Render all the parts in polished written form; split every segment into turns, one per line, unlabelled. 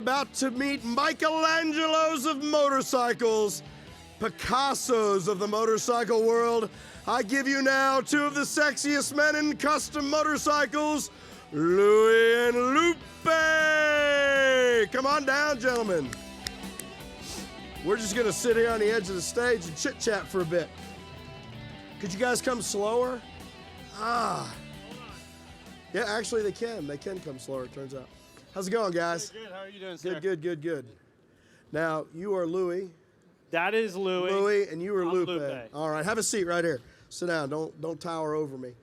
About to meet Michelangelos of motorcycles, Picassos of the motorcycle world. I give you now two of the sexiest men in custom motorcycles, Louis and Lupe. Come on down, gentlemen. We're just gonna sit here on the edge of the stage and chit chat for a bit. Could you guys come slower? Yeah, actually they can. They can come slower, it turns out. How's it going, guys?
Good. How are you doing, sir?
Good. Now, you are Louis.
That is Louis.
Louis, and you are
I'm
Lupe.
Lupe.
All right, have a seat right here. Sit down. Don't tower over me.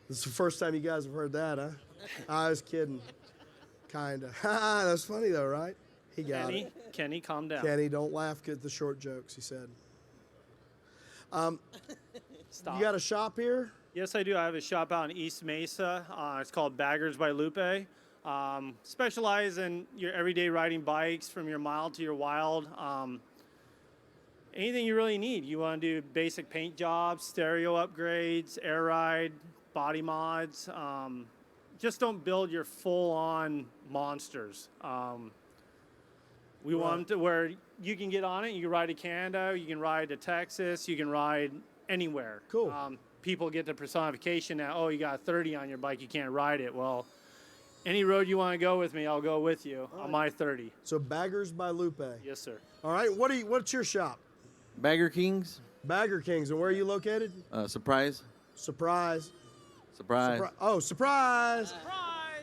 This is the first time you guys have heard that, huh? I was kidding. Kinda. That's funny though, right? He got it.
Kenny, calm down.
Kenny, don't laugh at the short jokes, he said.
Stop.
You got a shop here?
Yes, I do. I have a shop out in East Mesa. It's called Baggers by Lupe. Specialize in your everyday riding bikes from your mild to your wild. Anything you really need. You want to do basic paint jobs, stereo upgrades, air ride, body mods. Just don't build your full-on monsters. We want them to where you can get on it. You can ride to Canada, you can ride to Texas, you can ride anywhere.
Cool.
People get the personification that, oh, you got a 30 on your bike, you can't ride it. Well, any road you want to go with me, I'll go with you on my 30.
So Baggers by Lupe.
Yes, sir.
All right, what's your shop?
Bagger Kings.
Bagger Kings, and where are you located?
Surprise.
Surprise.
Surprise.
Surprise.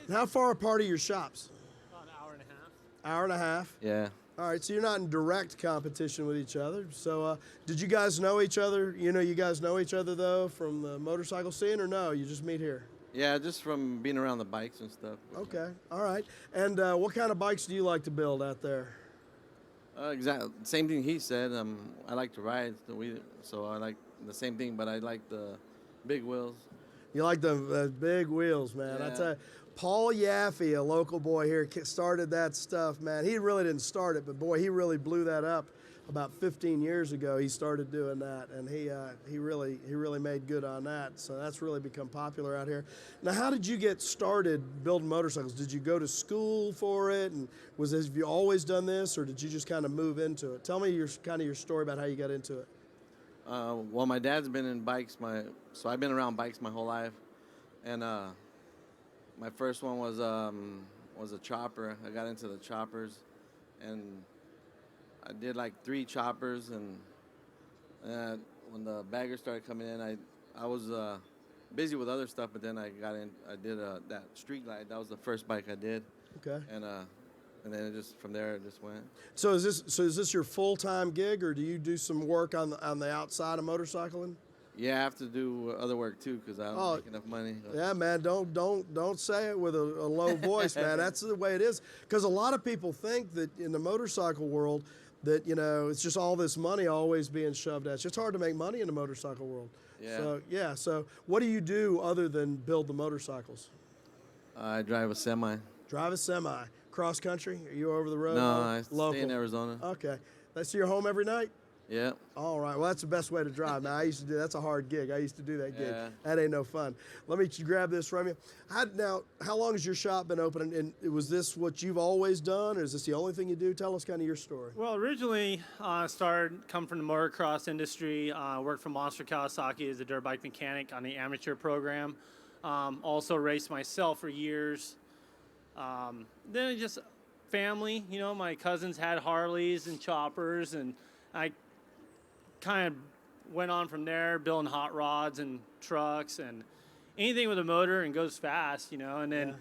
And how far apart are your shops?
About an hour and a half.
Hour and a half?
Yeah.
All right, so you're not in direct competition with each other. So did you guys know each other? You guys know each other, though, from the motorcycle scene, or no? You just meet here?
Yeah, just from being around the bikes and stuff.
Okay, all right. And what kind of bikes do you like to build out there?
Exactly. Same thing he said. I like to ride, so I like the same thing, but I like the big wheels.
You like the big wheels, man.
Yeah.
I tell you, Paul Yaffe, a local boy here, started that stuff, man. He really didn't start it, but boy, he really blew that up. About 15 years ago, he started doing that, and he really made good on that. So that's really become popular out here. Now, how did you get started building motorcycles? Did you go to school for it, and have you always done this, or did you just kind of move into it? Tell me your story about how you got into it.
Well, my dad's been in bikes, so I've been around bikes my whole life, and my first one was a chopper. I got into the choppers, and I did like 3 choppers, and when the baggers started coming in, I was busy with other stuff, but then I did that Street Glide. That was the first bike I did.
Okay.
And then from there it just went.
So is this your full-time gig, or do you do some work on the outside of motorcycling?
Yeah, I have to do other work too because I don't make enough money.
Yeah, man, don't say it with a low voice, man. That's the way it is. Because a lot of people think that in the motorcycle world that, it's just all this money always being shoved at you. It's hard to make money in the motorcycle world.
Yeah.
So what do you do other than build the motorcycles?
I drive a semi.
Drive a semi. Cross country? Are you over the road?
No, I stay in Arizona.
Okay. That's your home every night?
Yeah.
All right. Well, that's the best way to drive. Now, that's a hard gig. I used to do that gig.
Yeah.
That ain't no fun. Let me grab this from you. How long has your shop been open? And was this what you've always done, or is this the only thing you do? Tell us kind of your story.
Well, originally, come from the motocross industry. Worked for Monster Kawasaki as a dirt bike mechanic on the amateur program. Also raced myself for years. Then just family, my cousins had Harleys and choppers, and I kind of went on from there, building hot rods and trucks and anything with a motor and goes fast, and then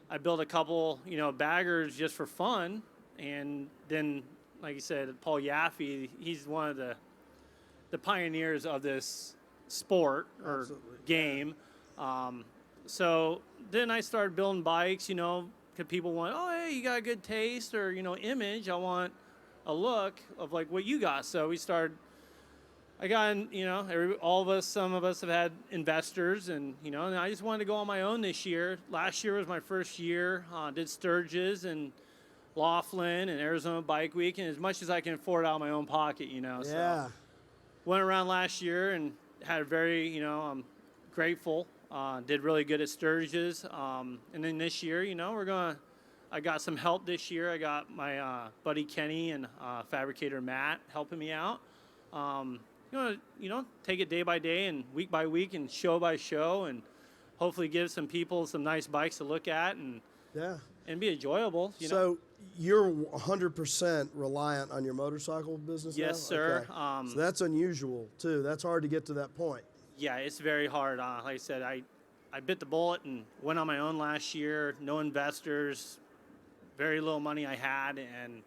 I built a couple, baggers just for fun. And then, like you said, Paul Yaffe, he's one of the pioneers of this sport or
Absolutely.
game. So then I started building bikes, because people want, oh, hey, you got a good taste or, image. I want a look of like what you got. So we started, I got in, some of us have had investors and I just wanted to go on my own this year. Last year was my first year. Did Sturgis and Laughlin and Arizona Bike Week, and as much as I can afford out of my own pocket,
Yeah.
So went around last year and had a very, I'm grateful. Did really good at Sturgis. And then this year, I got some help this year. I got my buddy Kenny and fabricator Matt helping me out. Take it day by day and week by week and show by show, and hopefully give some people some nice bikes to look at and
Yeah.
and be enjoyable.
So you're 100% reliant on your motorcycle business now?
Yes, sir.
Okay. So that's unusual, too. That's hard to get to that point.
Yeah, it's very hard. Like I said, I bit the bullet and went on my own last year. No investors, very little money I had, and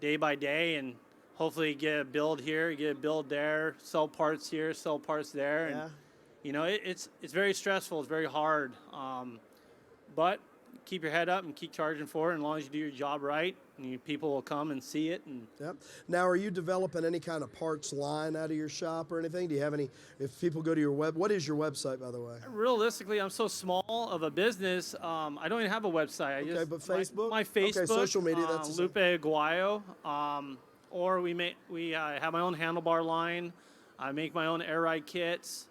day by day, and hopefully get a build here, get a build there, sell parts here, sell parts there, and it's very stressful. It's very hard, but keep your head up and keep charging for it. And as long as you do your job right, and people will come and see it. And
Yep. Now, are you developing any kind of parts line out of your shop or anything? Do you have any? If people go to your what is your website, by the way?
realistically, I'm so small of a business. I don't even have a website.
But Facebook.
My Facebook.
Okay, social media. That's the
Lupe Aguayo. Or we have my own handlebar line. I make my own air ride kits.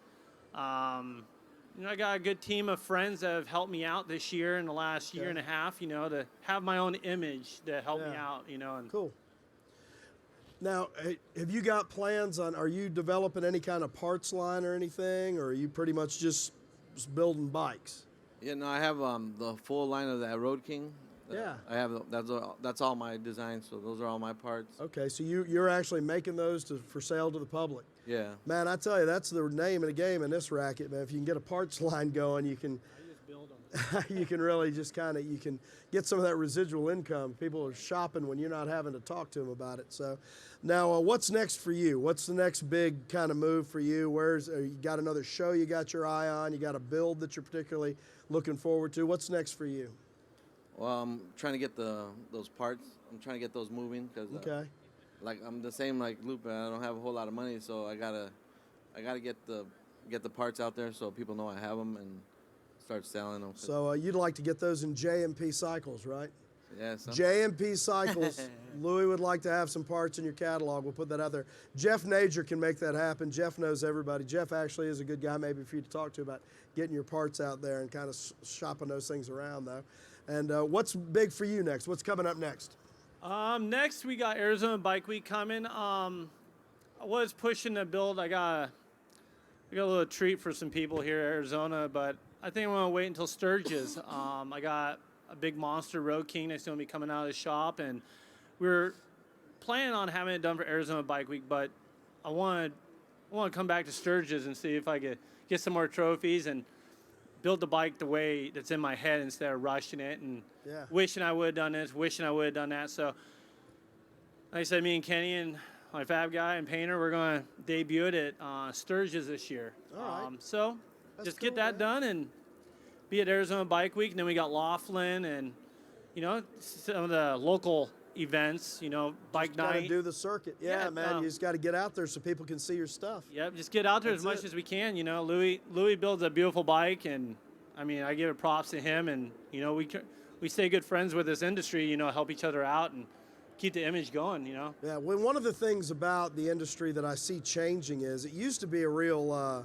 I got a good team of friends that have helped me out this year in the last year and a half, to have my own image to help me out, And
Cool. Now, have you got plans on, are you developing any kind of parts line or anything, or are you pretty much just building bikes?
Yeah, no, I have the full line of that Road King.
Yeah.
I have that's all my designs, so those are all my parts.
Okay, so you're actually making those for sale to the public.
Yeah.
Man, I tell you, that's the name of the game in this racket, man. If you can get a parts line going, you can
I just build them.
you can really just you can get some of that residual income. People are shopping when you're not having to talk to them about it. So now, what's next for you? What's the next big kind of move for you? You got another show you got your eye on? You got a build that you're particularly looking forward to? What's next for you?
Well, I'm trying to get those parts. I'm trying to get those moving because like I'm the same like Lupe. I don't have a whole lot of money, so I gotta get the parts out there so people know I have them and start selling them.
So you'd like to get those in JMP Cycles, right?
Yeah.
JMP Cycles. Louis would like to have some parts in your catalog. We'll put that out there. Jeff Nager can make that happen. Jeff knows everybody. Jeff actually is a good guy maybe for you to talk to about getting your parts out there and kind of shopping those things around, though. And what's big for you next? What's coming up next?
Next, we got Arizona Bike Week coming. I was pushing to build. I got a little treat for some people here in Arizona, but I think I'm going to wait until Sturgis. I got a big monster Road King that's going to be coming out of the shop, and we're planning on having it done for Arizona Bike Week, but I want to come back to Sturgis and see if I could get some more trophies and build the bike the way that's in my head instead of rushing it and wishing I would have done this, wishing I would have done that. So, like I said, me and Kenny and my fab guy and painter, we're going to debut it at Sturgis this year.
All right.
So,
That's
just get
cool,
that done and be at Arizona Bike Week. And then we got Laughlin and, some of the local events, bike
Got to
night.
do the circuit. Yeah, man. You just got to get out there so people can see your stuff.
Yep, just get out there as much as we can. Louis builds a beautiful bike, and I mean, I give it props to him. And we stay good friends with this industry. Help each other out and keep the image going.
Yeah. Well, one of the things about the industry that I see changing is it used to be a real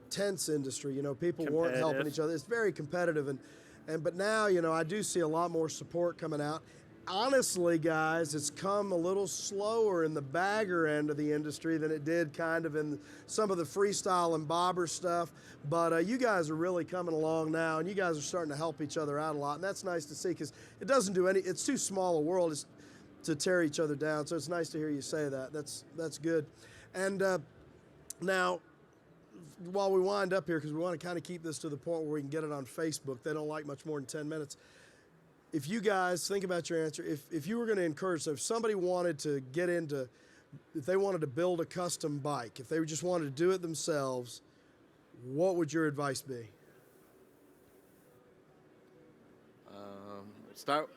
tense industry. People weren't helping each other. It's very competitive, but now I do see a lot more support coming out. Honestly, guys, it's come a little slower in the bagger end of the industry than it did kind of in some of the freestyle and bobber stuff. But you guys are really coming along now, and you guys are starting to help each other out a lot, and that's nice to see because it doesn't do any. It's too small a world to tear each other down. So it's nice to hear you say that. That's good. And now, while we wind up here, because we want to kind of keep this to the point where we can get it on Facebook. They don't like much more than 10 minutes. If you guys think about your answer, if you were going to encourage, so if somebody wanted to get into, if they wanted to build a custom bike, if they just wanted to do it themselves, what would your advice be?
Start.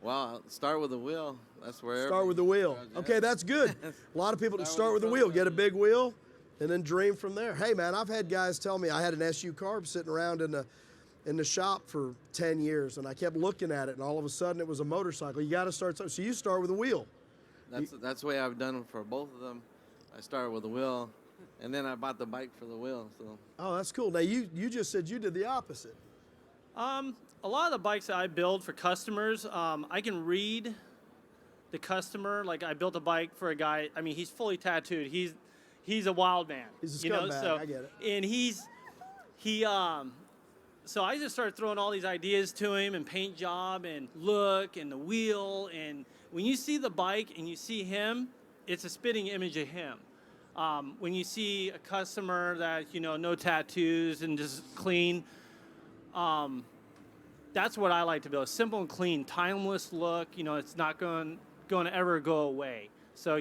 Well, start with the wheel. That's where.
Start with the wheel. Okay, that's good. A lot of people start with the wheel, get a big wheel, and then dream from there. Hey, man, I've had guys tell me I had an SU carb sitting around in the shop for 10 years, and I kept looking at it, and all of a sudden it was a motorcycle. You got to start. So you start with a wheel.
That's the way I've done it for both of them. I started with a wheel, and then I bought the bike for the wheel. So
Oh, that's cool. Now you just said you did the opposite.
A lot of the bikes that I build for customers, I can read the customer. Like I built a bike for a guy. I mean, he's fully tattooed. He's a wild man.
He's a
you know.
scumbag,
So
I get it.
and so I just started throwing all these ideas to him and paint job and look and the wheel. And when you see the bike and you see him, it's a spitting image of him. When you see a customer that, no tattoos and just clean, that's what I like to build. A simple and clean, timeless look. It's not going to ever go away. So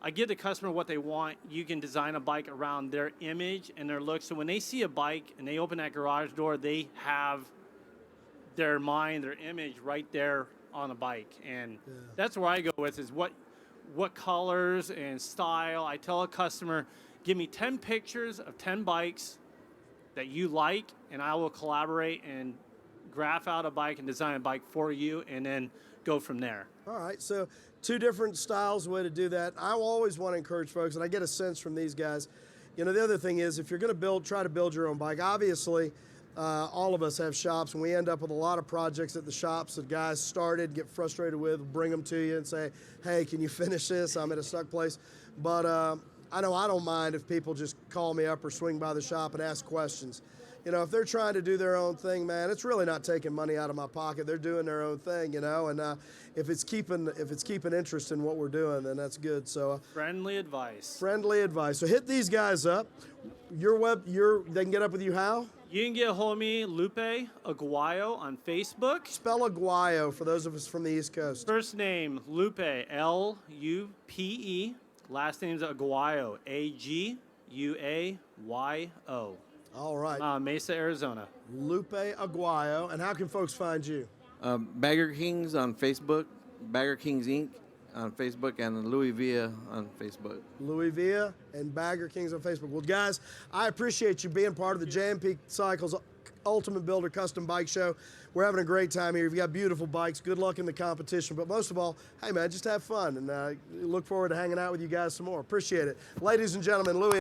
I give the customer what they want. You can design a bike around their image and their look. So when they see a bike and they open that garage door, they have their mind, their image right there on a bike. And that's where I go with is what colors and style. I tell a customer, give me 10 pictures of 10 bikes that you like, and I will collaborate and graph out a bike and design a bike for you, and then go from there.
All right, so 2 different styles, way to do that. I always want to encourage folks, and I get a sense from these guys. The other thing is, if you're going to try to build your own bike, obviously, all of us have shops, and we end up with a lot of projects at the shops that guys started, get frustrated with, bring them to you and say, hey, can you finish this? I'm at a stuck place. But I know I don't mind if people just call me up or swing by the shop and ask questions. If they're trying to do their own thing, man, it's really not taking money out of my pocket. They're doing their own thing, and if it's keeping interest in what we're doing, then that's good. So
Friendly advice.
friendly advice. So hit these guys up. They can get up with you how?
You can get a hold of me, Lupe Aguayo, on Facebook.
Spell Aguayo for those of us from the East Coast.
First name, Lupe, Lupe. Last name's Aguayo, Aguayo.
All right.
Mesa, Arizona.
Lupe Aguayo. And how can folks find you?
Bagger Kings on Facebook, Bagger Kings Inc. on Facebook, and Louis Villa on Facebook.
Louis Villa and Bagger Kings on Facebook. Well, guys, I appreciate you being part of the JMP Cycles Ultimate Builder Custom Bike Show. We're having a great time here. You've got beautiful bikes. Good luck in the competition. But most of all, hey, man, just have fun. And look forward to hanging out with you guys some more. Appreciate it. Ladies and gentlemen, Louis.